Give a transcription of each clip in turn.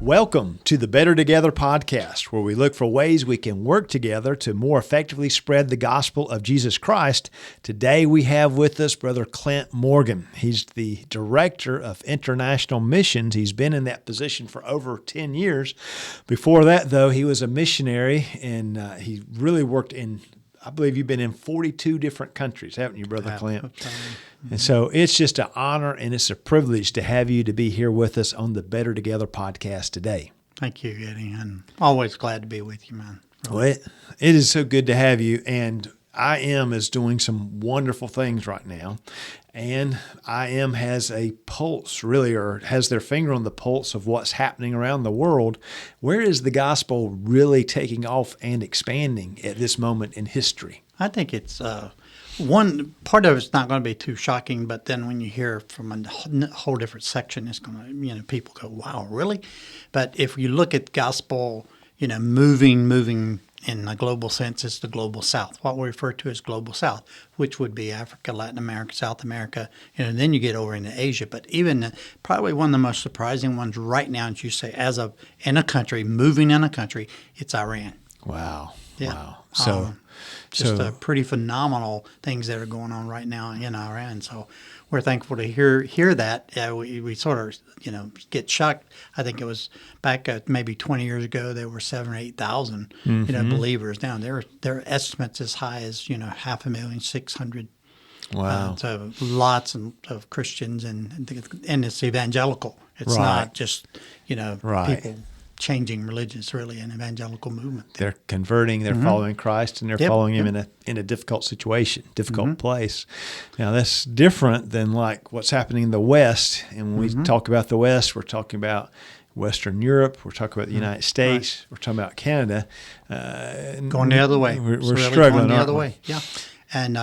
Welcome to the Better Together podcast, where we look for ways we can work together to more effectively spread the gospel of Jesus Christ. Today we have with us Brother Clint Morgan. He's the Director of International Missions. He's been in that position for over 10 years. Before that, though, he was a missionary, and he really worked in, I believe you've been in 42 different countries, haven't you, Brother Clint? And so it's just an honor and it's a privilege to have you to be here with us on the Better Together podcast today. Thank you, Eddie. I'm always glad to be with you, man. Really. Well, it is so good to have you. And IM is doing some wonderful things right now. And IM has a pulse, really, or has their finger on the pulse of what's happening around the world. Where is the gospel really taking off and expanding at this moment in history? I think it's one part of it's not going to be too shocking, but then when you hear from a whole different section, it's going to, people go, wow, really? But if you look at gospel, moving in a global sense, it's the global South, what we refer to as global South, which would be Africa, Latin America, South America, and then you get over into Asia. But even probably one of the most surprising ones right now, as you say, moving in a country, it's Iran. Wow. Yeah. Wow. So pretty phenomenal things that are going on right now in Iran. So we're thankful to hear that. We sort of, get shocked. I think it was back maybe 20 years ago, there were 7,000 or 8,000, believers down there. There are estimates as high as, 500,000, 600. Wow. So lots of Christians and it's evangelical. It's Right. not just, Right. people changing religion. It's really an evangelical movement. They're converting, they're following Christ, and they're following Him in a difficult situation, difficult place. Now, that's different than like what's happening in the West. And when we talk about the West, we're talking about Western Europe, we're talking about the United States, Right. we're talking about Canada. Going the other way. We're really struggling, going the aren't other we? way. Yeah. And,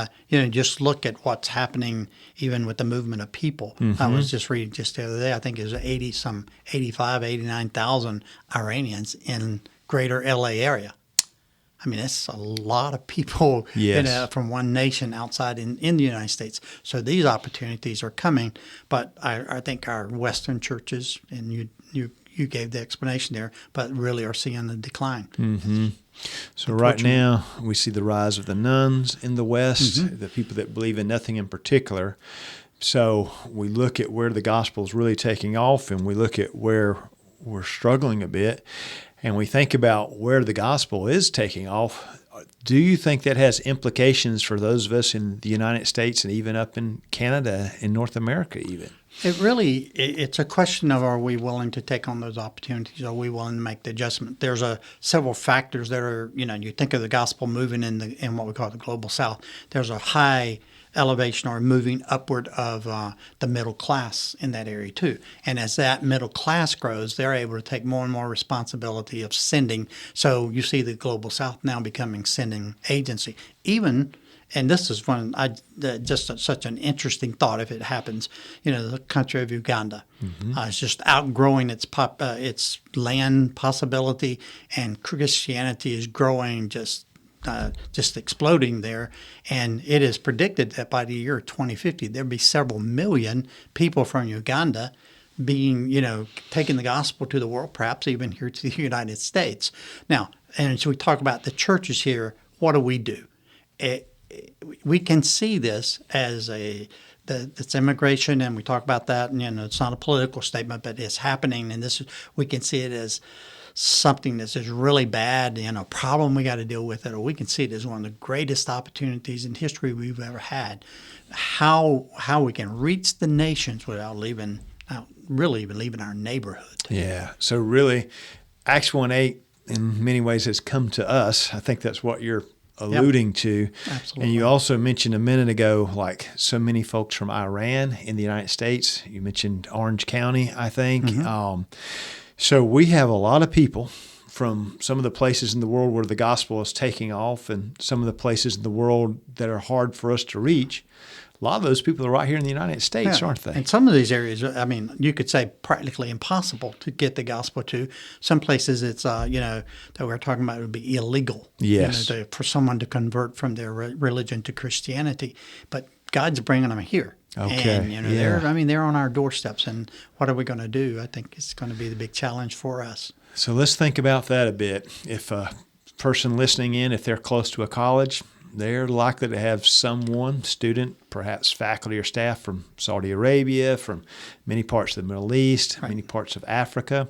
just look at what's happening even with the movement of people. I was just reading just the other day, I think it was 89,000 Iranians in greater LA area. I mean, that's a lot of people from one nation outside in the United States. So these opportunities are coming, but I think our Western churches, and you gave the explanation there, but really are seeing a decline. Mm-hmm. So right now, we see the rise of the nuns in the West, the people that believe in nothing in particular. So we look at where the gospel is really taking off, and we look at where we're struggling a bit, and we think about where the gospel is taking off. Do you think that has implications for those of us in the United States and even up in Canada, in North America even? It's a question of, are we willing to take on those opportunities? Are we willing to make the adjustment? There's several factors that are, you think of the gospel moving in what we call the global South. There's a high elevation or moving upward of the middle class in that area too. And as that middle class grows, they're able to take more and more responsibility of sending. So you see the global South now becoming sending agency. And this is such an interesting thought if it happens. The country of Uganda is just outgrowing its land possibility, and Christianity is growing just exploding there. And it is predicted that by the year 2050, there'll be several million people from Uganda being, taking the gospel to the world, perhaps even here to the United States. Now, and so we talk about the churches here. What do? We can see this as it's immigration, and we talk about that, and it's not a political statement, but it's happening, and we can see it as something that's just really bad and a problem we got to deal with it, or we can see it as one of the greatest opportunities in history we've ever had. How we can reach the nations without really even leaving our neighborhood. Yeah. So really, Acts 1:8 in many ways has come to us. I think that's what you're alluding to. Absolutely. And you also mentioned a minute ago, like so many folks from Iran in the United States. You mentioned Orange County, I think. So we have a lot of people from some of the places in the world where the gospel is taking off, and some of the places in the world that are hard for us to reach. A lot of those people are right here in the United States, aren't they? And some of these areas, you could say practically impossible to get the gospel to. Some places it's, that we're talking about would be illegal. Yes. For someone to convert from their religion to Christianity. But God's bringing them here. Okay. And, they're on our doorsteps. And what are we going to do? I think it's going to be the big challenge for us. So let's think about that a bit. If a person listening in, if they're close to a college, they're likely to have someone, student, perhaps faculty or staff from Saudi Arabia, from many parts of the Middle East, many parts of Africa.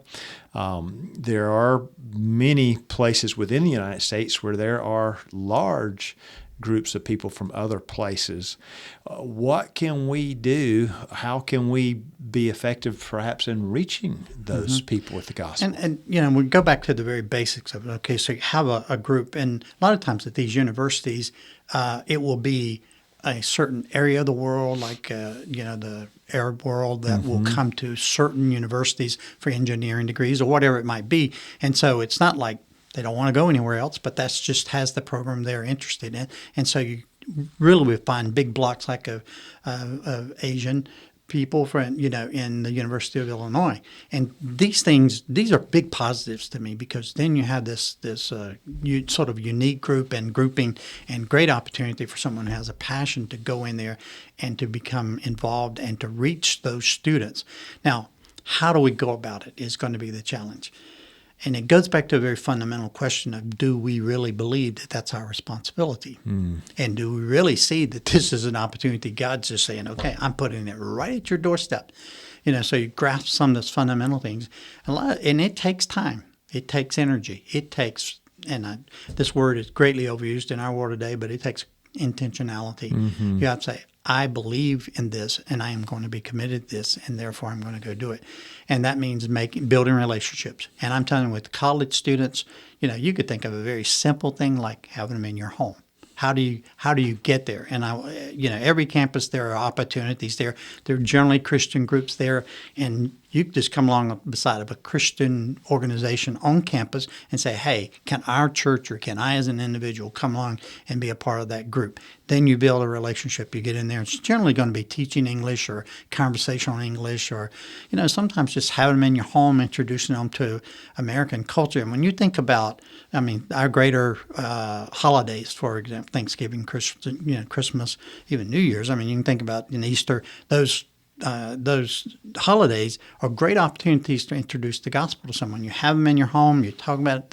There are many places within the United States where there are large groups of people from other places. What can we do? How can we be effective perhaps in reaching those people with the gospel? And we go back to the very basics of it. Okay, so you have a group, and a lot of times at these universities, it will be a certain area of the world, like the Arab world, that will come to certain universities for engineering degrees or whatever it might be. And so it's not like they don't want to go anywhere else, but that's just has the program they're interested in. And so you really would find big blocks like of Asian people from, in the University of Illinois. And these are big positives to me, because then you have this sort of unique group and grouping and great opportunity for someone who has a passion to go in there and to become involved and to reach those students. Now, how do we go about it is going to be the challenge. And it goes back to a very fundamental question of, do we really believe that that's our responsibility? And do we really see that this is an opportunity? God's just saying, okay, I'm putting it right at your doorstep. So you grasp some of those fundamental things. And it takes time. It takes energy. It takes, this word is greatly overused in our world today, but it takes intentionality. You have to say, I believe in this, and I am going to be committed to this, and therefore I'm going to go do it. And that means building relationships. And I'm telling you, with college students, you could think of a very simple thing like having them in your home. How do you get there? And every campus there are opportunities there. There are generally Christian groups there, and you can just come along beside of a Christian organization on campus and say, hey, can our church or can I as an individual come along and be a part of that group? Then you build a relationship. You get in there. It's generally going to be teaching English or conversational English, or, sometimes just having them in your home, introducing them to American culture. And when you think about, our greater holidays, for example, Thanksgiving, Christmas, even New Year's. You can think about in Easter, those holidays are great opportunities to introduce the gospel to someone. You have them in your home. You talk about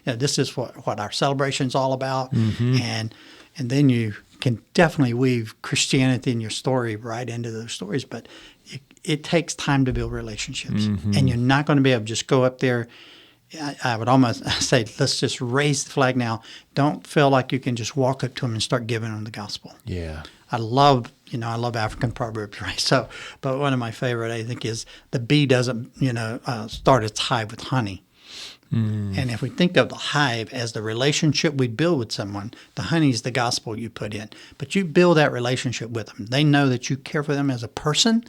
this is what our celebration is all about, and then you can definitely weave Christianity in your story right into those stories. But it takes time to build relationships, and you're not going to be able to just go up there. I would almost say, let's just raise the flag now. Don't feel like you can just walk up to them and start giving them the gospel. Yeah. I love African proverbs, right? So, but one of my favorite, I think, is the bee doesn't, start its hive with honey. And if we think of the hive as the relationship we build with someone, the honey is the gospel you put in. But you build that relationship with them. They know that you care for them as a person,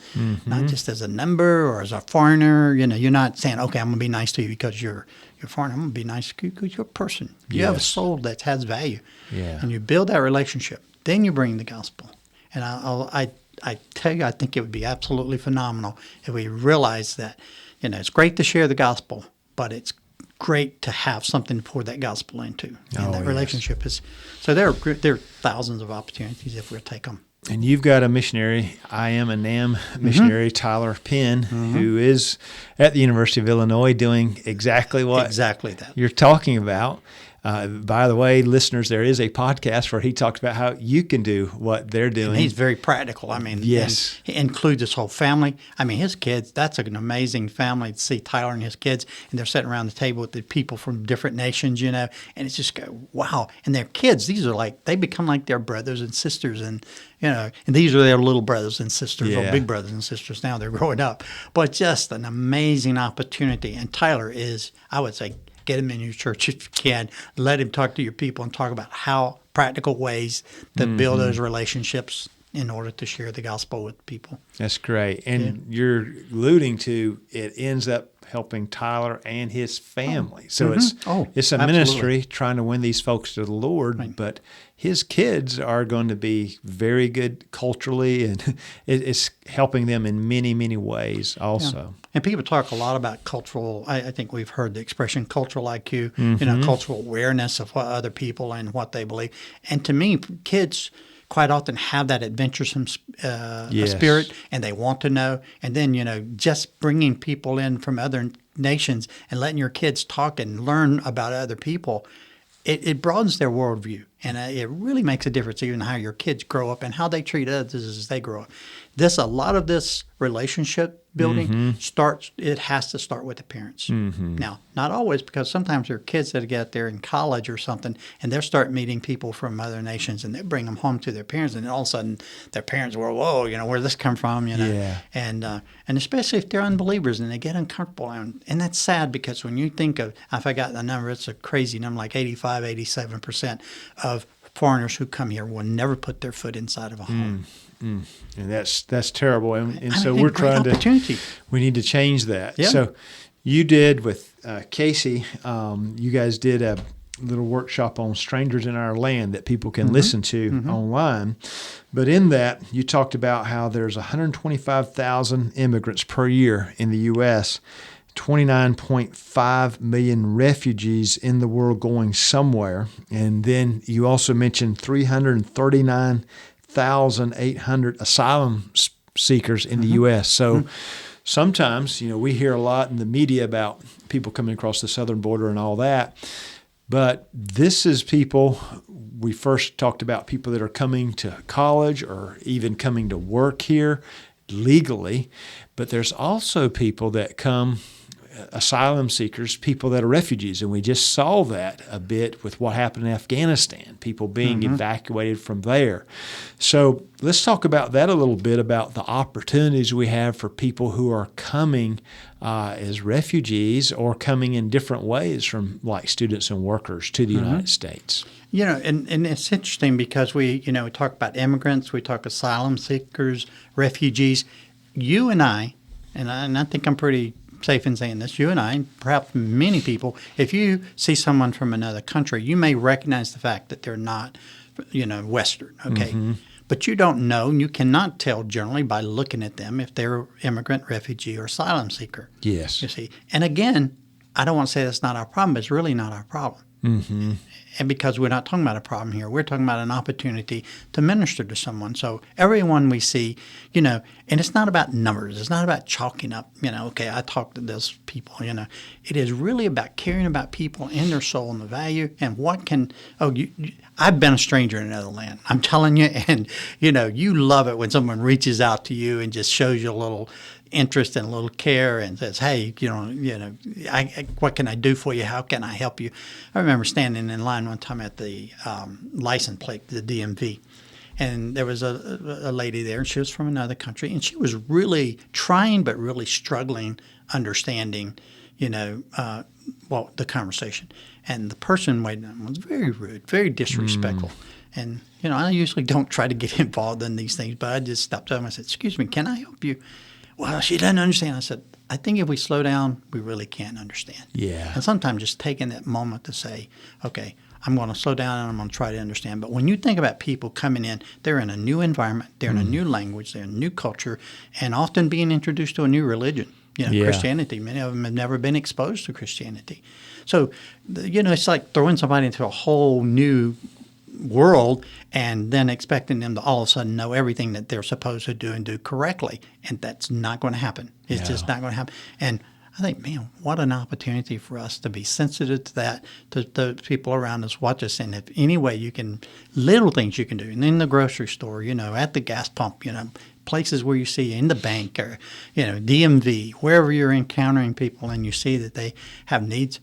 not just as a number or as a foreigner. You're not saying, okay, I'm going to be nice to you because you're a foreigner. I'm going to be nice to you because you're a person. You have a soul that has value. Yeah. And you build that relationship. Then you bring the gospel. And I tell you, I think it would be absolutely phenomenal if we realize that, it's great to share the gospel, but it's great to have something to pour that gospel into. And that relationship is, so there are thousands of opportunities if we'll take them. And you've got a missionary, I am a NAM missionary, Tyler Penn, who is at the University of Illinois doing exactly that you're talking about. By the way, listeners, there is a podcast where he talks about how you can do what they're doing. And he's very practical. Yes. He includes his whole family. His kids, that's an amazing family to see Tyler and his kids, and they're sitting around the table with the people from different nations, and it's just wow. And their kids, they become like their brothers and sisters, and these are their little brothers and sisters, or big brothers and sisters now. They're growing up. But just an amazing opportunity. And Tyler is, I would say, get him in your church if you can. Let him talk to your people and talk about how practical ways to build those relationships in order to share the gospel with people. That's great. And you're alluding to it ends up helping Tyler and his family. So it's a ministry trying to win these folks to the Lord, but his kids are going to be very good culturally, and it's helping them in many, many ways also. Yeah. And people talk a lot about cultural, I think we've heard the expression cultural IQ, cultural awareness of what other people and what they believe. And to me, kids quite often have that adventuresome Yes. spirit, and they want to know. And then, just bringing people in from other nations and letting your kids talk and learn about other people, it broadens their worldview. And it really makes a difference even how your kids grow up and how they treat others as they grow up. A lot of this relationship building it has to start with the parents. Now, not always, because sometimes there are kids that get there in college or something, and they'll start meeting people from other nations, and they bring them home to their parents, and all of a sudden their parents were, whoa, where did this come from, Yeah. and especially if they're unbelievers and they get uncomfortable, and that's sad, because when you think of, I forgot the number, it's a crazy number, like 85, 87% of foreigners who come here will never put their foot inside of a home. And that's terrible. And so mean, we're great trying opportunity. we need to change that. Yeah. So you did with Casey, you guys did a little workshop on strangers in our land that people can listen to online. But in that, you talked about how there's 125,000 immigrants per year in the U.S., 29.5 million refugees in the world going somewhere. And then you also mentioned 339,800 asylum seekers in the U.S. So sometimes, we hear a lot in the media about people coming across the southern border and all that. But this is people, we first talked about people that are coming to college or even coming to work here legally. But there's also people that come, asylum seekers, people that are refugees. And we just saw that a bit with what happened in Afghanistan, people being evacuated from there. So let's talk about that a little bit, about the opportunities we have for people who are coming as refugees or coming in different ways from like students and workers to the United States. And it's interesting because we talk about immigrants, we talk asylum seekers, refugees. You and I think I'm pretty safe in saying this, you and I, and perhaps many people, if you see someone from another country, you may recognize the fact that they're not, Western, okay? But you don't know, and you cannot tell generally by looking at them if they're immigrant, refugee, or asylum seeker. Yes. You see. And again, I don't want to say that's not our problem, but it's really not our problem. And because we're not talking about a problem here, we're talking about an opportunity to minister to someone. So everyone we see, and it's not about numbers. It's not about chalking up, okay, I talked to those people, It is really about caring about people and their soul and the value and I've been a stranger in another land. I'm telling you, and, you love it when someone reaches out to you and just shows you a little interest and a little care and says, hey, what can I do for you? How can I help you? I remember standing in line one time at the license plate, the DMV, and there was a lady there, and she was from another country, and she was really trying but really struggling understanding, the conversation. And the person waiting on was very rude, very disrespectful. And, I usually don't try to get involved in these things, but I just stopped up and I said, excuse me, can I help you? Well, she doesn't understand. I said, I think if we slow down, we really can't understand. Yeah. And sometimes just taking that moment to say, okay, I'm going to slow down and I'm going to try to understand. But when you think about people coming in, they're in a new environment, they're in a new language, they're in a new culture, and often being introduced to a new religion. Christianity. Many of them have never been exposed to Christianity. So, it's like throwing somebody into a whole new world and then expecting them to all of a sudden know everything that they're supposed to do and do correctly. And that's not going to happen. It's just not going to happen. And I think, man, what an opportunity for us to be sensitive to that, to the people around us, watch us. And if any way you can, little things you can do, and in the grocery store, at the gas pump, places where you see in the bank or, DMV, wherever you're encountering people and you see that they have needs,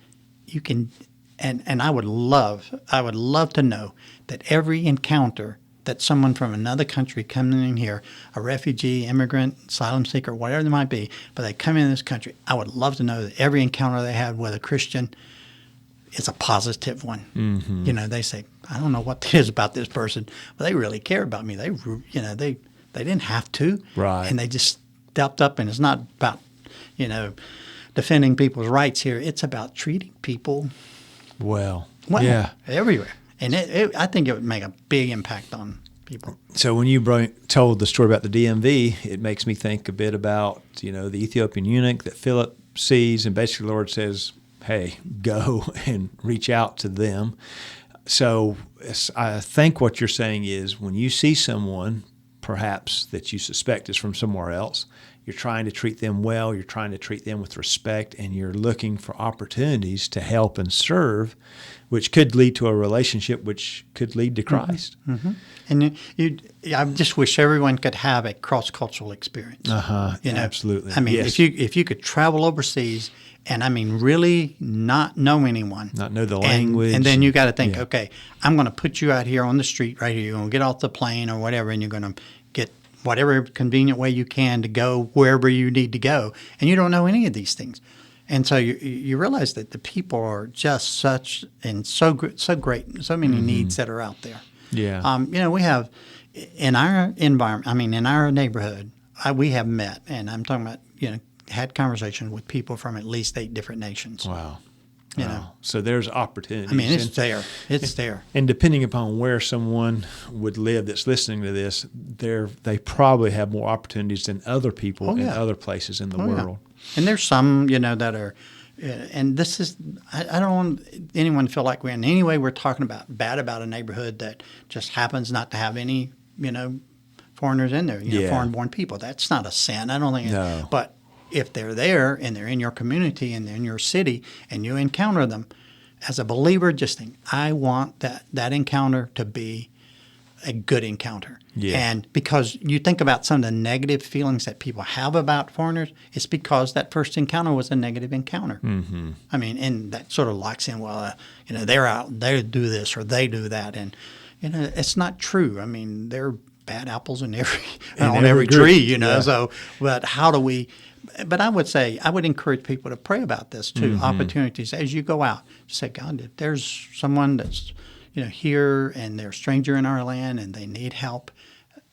you can, and I would love to know that every encounter that someone from another country coming in here, a refugee, immigrant, asylum seeker, whatever they might be, but they come in this country, I would love to know that every encounter they had with a Christian is a positive one. They say, I don't know what it is about this person, but they really care about me. They didn't have to. Right. And they just stepped up, and it's not about, defending people's rights here. It's about treating people well everywhere. And I think it would make a big impact on people. So when you told the story about the DMV, it makes me think a bit about, the Ethiopian eunuch that Philip sees, and basically the Lord says, hey, go and reach out to them. So I think what you're saying is when you see someone perhaps that you suspect is from somewhere else, you're trying to treat them well, you're trying to treat them with respect, and you're looking for opportunities to help and serve, which could lead to a relationship, which could lead to Christ. Mm-hmm. And I just wish everyone could have a cross-cultural experience. Absolutely. I mean, yes. if you could travel overseas and, I mean, really not know anyone. Not know the language. And then you got to think, okay, I'm going to put you out here on the street right here. You're going to get off the plane or whatever, and you're going to get whatever convenient way you can to go wherever you need to go. And you don't know any of these things. And so you realize that the people are just such and so great, so many needs that are out there. Yeah. We have in our environment, I mean, in our neighborhood, we have met, and I'm talking about, had conversations with people from at least 8 different nations. Wow. You know. So there's opportunities. I mean, it's there. It's there. And depending upon where someone would live that's listening to this, they probably have more opportunities than other people in other places in the world. Yeah. And there's some, that are, and this is, I don't want anyone to feel like we're in any way we're talking bad about a neighborhood that just happens not to have any, foreigners in there, foreign-born people. That's not a sin. I don't think. No. But if they're there and they're in your community and they're in your city and you encounter them, as a believer, just think, I want that encounter to be a good encounter. Yeah. And because you think about some of the negative feelings that people have about foreigners, it's because that first encounter was a negative encounter. Mm-hmm. I mean, and that sort of locks in, they're out, they do this or they do that. And, it's not true. I mean, there are bad apples on every tree, Yeah. So, but how do we... But I would encourage people to pray about this too. Mm-hmm. Opportunities as you go out. Say, God, if there's someone that's here and they're a stranger in our land and they need help,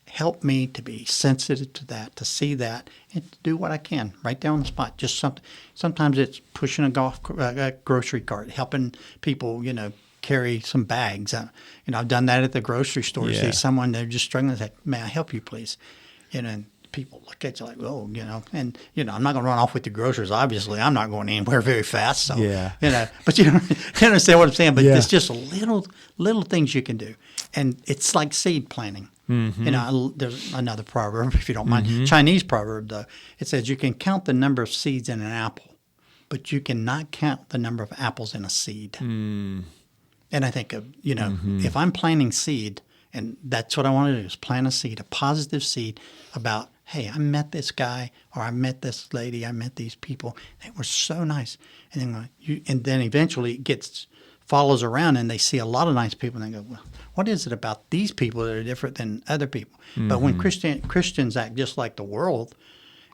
help me to be sensitive to that, to see that, and to do what I can right there on the spot. Just something. Sometimes it's pushing a grocery cart, helping people, carry some bags. I've done that at the grocery store. Yeah. See someone, they're just struggling. Say, may I help you, please? And people look at you like, oh, and, I'm not going to run off with the groceries. Obviously, I'm not going anywhere very fast. So, but you understand what I'm saying? But it's just little things you can do. And it's like seed planting. Mm-hmm. There's another proverb, if you don't mind, Chinese proverb, though. It says you can count the number of seeds in an apple, but you cannot count the number of apples in a seed. Mm. And I think of, if I'm planting seed, and that's what I want to do is plant a seed, a positive seed about, hey, I met this guy or I met this lady, I met these people. They were so nice. And then eventually it follows around and they see a lot of nice people and they go, well, what is it about these people that are different than other people? Mm-hmm. But when Christians act just like the world,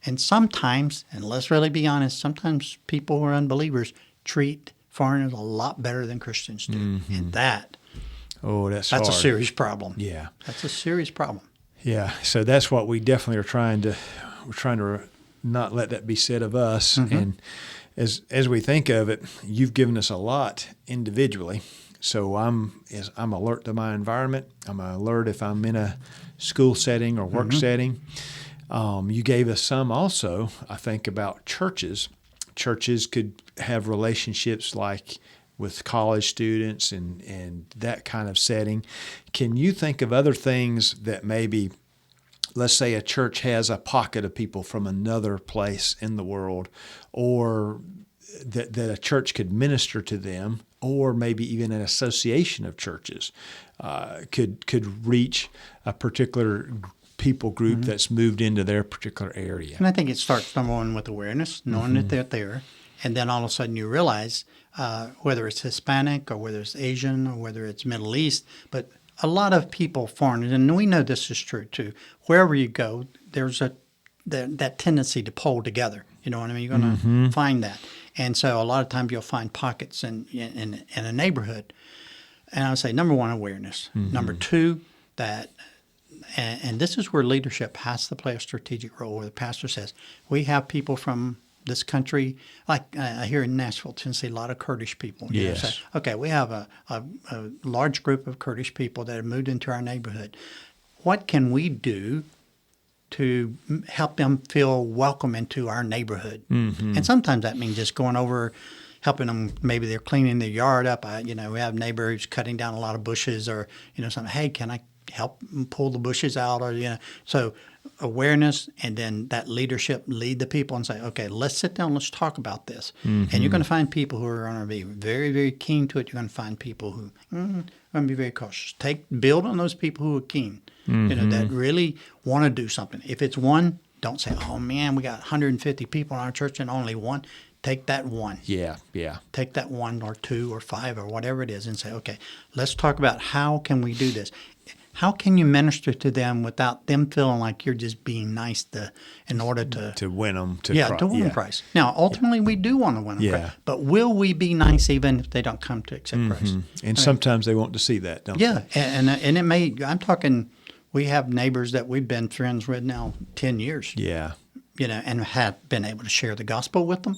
and sometimes, and let's really be honest, sometimes people who are unbelievers treat foreigners a lot better than Christians do. Mm-hmm. And that's hard. a serious problem. Yeah. That's a serious problem. Yeah, so that's what we definitely are trying to not let that be said of us. Mm-hmm. And as we think of it, you've given us a lot individually. So I'm alert to my environment. I'm alert if I'm in a school setting or work setting. You gave us some also, I think, about churches. Churches could have relationships like with college students and that kind of setting. Can you think of other things that maybe, let's say a church has a pocket of people from another place in the world, or that a church could minister to them, or maybe even an association of churches could reach a particular people group that's moved into their particular area? And I think it starts, number one, with awareness, knowing that they're there. And then all of a sudden you realize, whether it's Hispanic or whether it's Asian or whether it's Middle East, but a lot of people, foreigners, and we know this is true too, wherever you go, there's that tendency to pull together. You know what I mean? You're going to find that. And so a lot of times you'll find pockets in a neighborhood. And I would say, number one, awareness. Mm-hmm. Number two, and this is where leadership has to play a strategic role, where the pastor says, we have people from this country, like here in Nashville, Tennessee, a lot of Kurdish people. Yes. So, okay, we have a large group of Kurdish people that have moved into our neighborhood. What can we do to help them feel welcome into our neighborhood? Mm-hmm. And sometimes that means just going over helping them. Maybe they're cleaning their yard up. We have a neighbor who's cutting down a lot of bushes, or something. Hey, can I help pull the bushes out? Or so awareness, and then that leadership, lead the people and say, okay, let's sit down, let's talk about this. And you're going to find people who are going to be very, very keen to it. You're going to find people who are going to be very cautious. Build on those people who are keen, that really want to do something. If it's one, don't say, oh man, we got 150 people in our church and only one. Take that one. Yeah. Take that one or two or five or whatever it is and say, okay, let's talk about how can we do this. How can you minister to them without them feeling like you're just being nice in order to win them to win them Christ? Now, ultimately, we do want to win them Christ, but will we be nice even if they don't come to accept Christ? And sometimes they want to see that, don't they? Yeah, and it may. I'm talking. We have neighbors that we've been friends with now 10 years. Yeah, and have been able to share the gospel with them.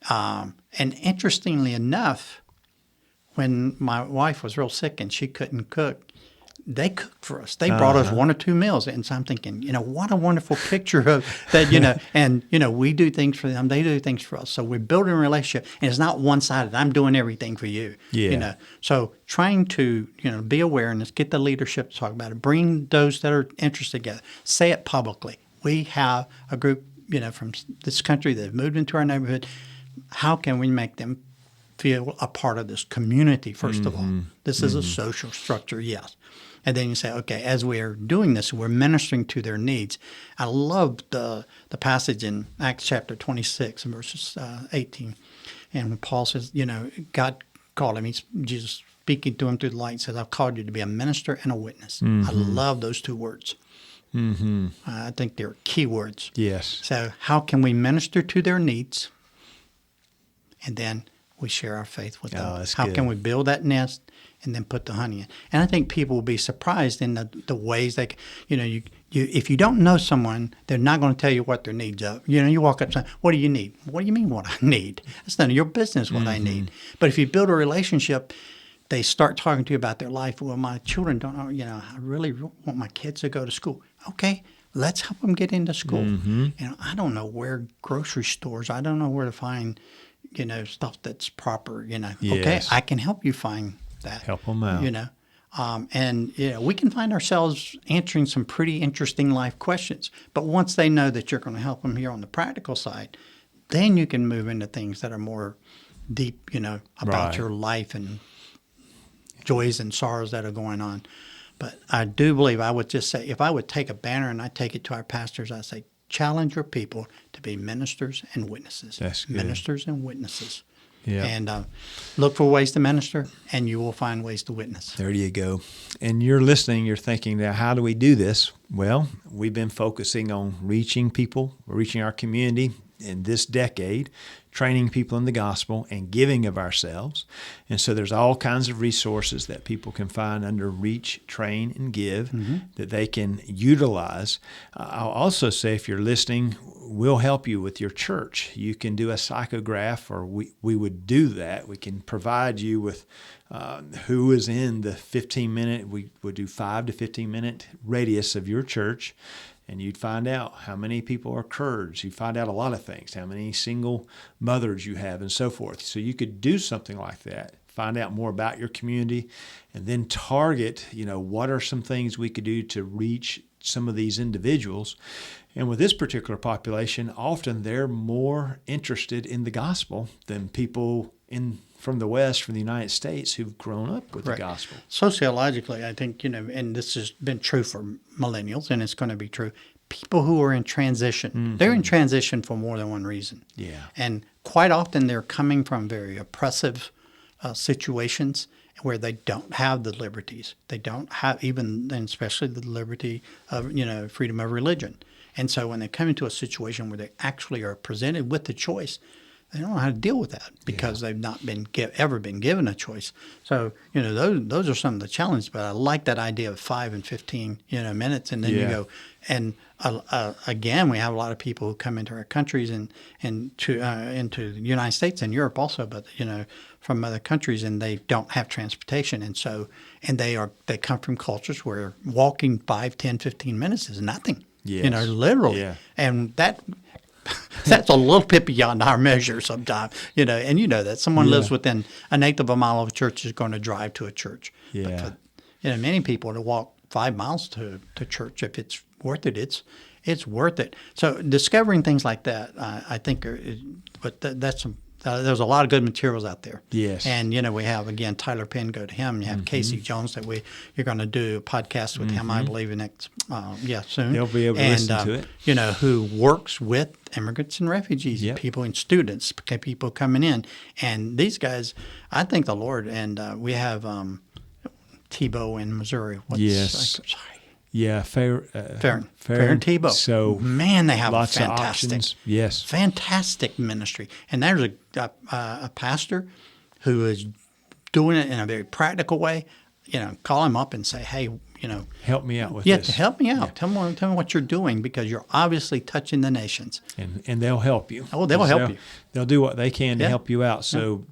And interestingly enough, when my wife was real sick and she couldn't cook, they cooked for us. They brought us 1 or 2 meals. And so I'm thinking, what a wonderful picture of that, and, we do things for them. They do things for us. So we're building a relationship, and it's not one-sided. I'm doing everything for you. Yeah. So trying to, be aware and get the leadership to talk about it. Bring those that are interested together. Say it publicly. We have a group, from this country that have moved into our neighborhood. How can we make them feel a part of this community, first of all? This is a social structure, yes. And then you say, okay, as we are doing this, we're ministering to their needs. I love the passage in Acts chapter 26, verses 18. And when Paul says, God called him, Jesus speaking to him through the light, says, I've called you to be a minister and a witness. I love those 2 words. I think they're key words. Yes. So how can we minister to their needs? And then we share our faith with them. How good. Can we build that nest and then put the honey in? And I think people will be surprised in the ways they, if you don't know someone, they're not going to tell you what their needs are. You walk up and say, what do you need? What do you mean what I need? It's none of your business what I need. But if you build a relationship, they start talking to you about their life. Well, my children don't know, I really want my kids to go to school. Okay, let's help them get into school. I don't know where grocery stores, I don't know where to find stuff that's proper, Yes. Okay, I can help you find that. Help them out. And we can find ourselves answering some pretty interesting life questions. But once they know that you're going to help them here on the practical side, then you can move into things that are more deep, about your life and joys and sorrows that are going on. But I do believe, I would just say, if I would take a banner and I take it to our pastors, I'd say, challenge your people to be ministers and witnesses. That's good. Ministers and witnesses. Yeah. And look for ways to minister, and you will find ways to witness. There you go. And you're listening, you're thinking, now, how do we do this? Well, we've been focusing on reaching people, reaching our community in this decade, training people in the gospel, and giving of ourselves. And so there's all kinds of resources that people can find under Reach, Train, and Give that they can utilize. I'll also say, if you're listening, we'll help you with your church. You can do a psychograph, or we would do that. We can provide you with who is in the 15-minute, we would do 5 to 15-minute radius of your church. And you'd find out how many people are Kurds. You'd find out a lot of things, how many single mothers you have and so forth. So you could do something like that, find out more about your community, and then target, what are some things we could do to reach some of these individuals. And with this particular population, often they're more interested in the gospel than people from the West, from the United States, who've grown up with the gospel. Sociologically, I think, and this has been true for millennials, and it's going to be true, people who are in transition, they're in transition for more than one reason. Yeah. And quite often they're coming from very oppressive situations where they don't have the liberties. They don't have even, and especially the liberty of, freedom of religion. And so when they come into a situation where they actually are presented with the choice, they don't know how to deal with that because they've not been ever been given a choice. So, those are some of the challenges. But I like that idea of 5 and 15, minutes, and then you go. And again, we have a lot of people who come into our countries and into the United States and Europe also, but from other countries, and they don't have transportation, and they come from cultures where walking 5, 10, 15 minutes is nothing. Yes. Literally. Yeah. And that. That's a little bit beyond our measure sometimes, and you know that. Someone lives within an eighth of a mile of a church is going to drive to a church. Yeah. But many people to walk 5 miles to church, if it's worth it, it's worth it. So discovering things like that, I think, there's a lot of good materials out there. Yes. And, we have, again, Tyler Penn, go to him. You have Casey Jones that you're going to do a podcast with him, I believe, soon. They'll be able to listen to it. Who works with immigrants and refugees, people and students, people coming in. And these guys, I thank the Lord. And we have Tebow in Missouri. Yeah, Fair and Tebow. So, man, they have lots a fantastic, of options. Yes, fantastic ministry. And there's a pastor who is doing it in a very practical way. Call him up and say, hey, help me out with this. Yeah, help me out. Yeah. Tell me what you're doing, because you're obviously touching the nations. And they'll help you. Oh, they'll help you. They'll do what they can to help you out. So.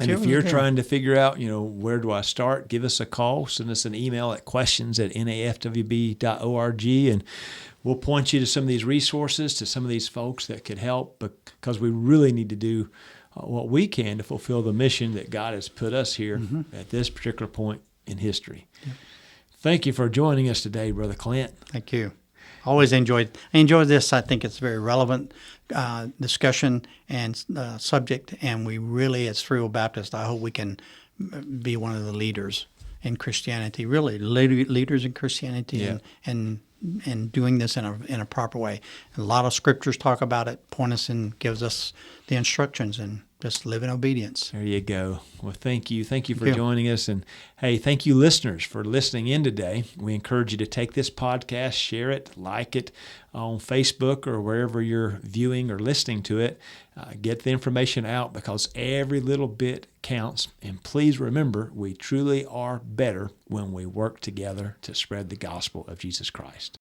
And if you're trying to figure out, where do I start, give us a call, send us an email at questions@nafwb.org, and we'll point you to some of these resources, to some of these folks that could help, because we really need to do what we can to fulfill the mission that God has put us here at this particular point in history. Yeah. Thank you for joining us today, Brother Clint. Thank you. Always enjoy this. I think it's a very relevant discussion and subject, and we really, as Free Will Baptist, I hope we can be one of the leaders in Christianity, really leaders in Christianity, and doing this in a proper way. A lot of scriptures talk about it, point us and gives us the instructions, and just live in obedience. There you go. Well, thank you. Thank you for joining us. And, hey, thank you, listeners, for listening in today. We encourage you to take this podcast, share it, like it on Facebook or wherever you're viewing or listening to it. Get the information out, because every little bit counts. And please remember, we truly are better when we work together to spread the gospel of Jesus Christ.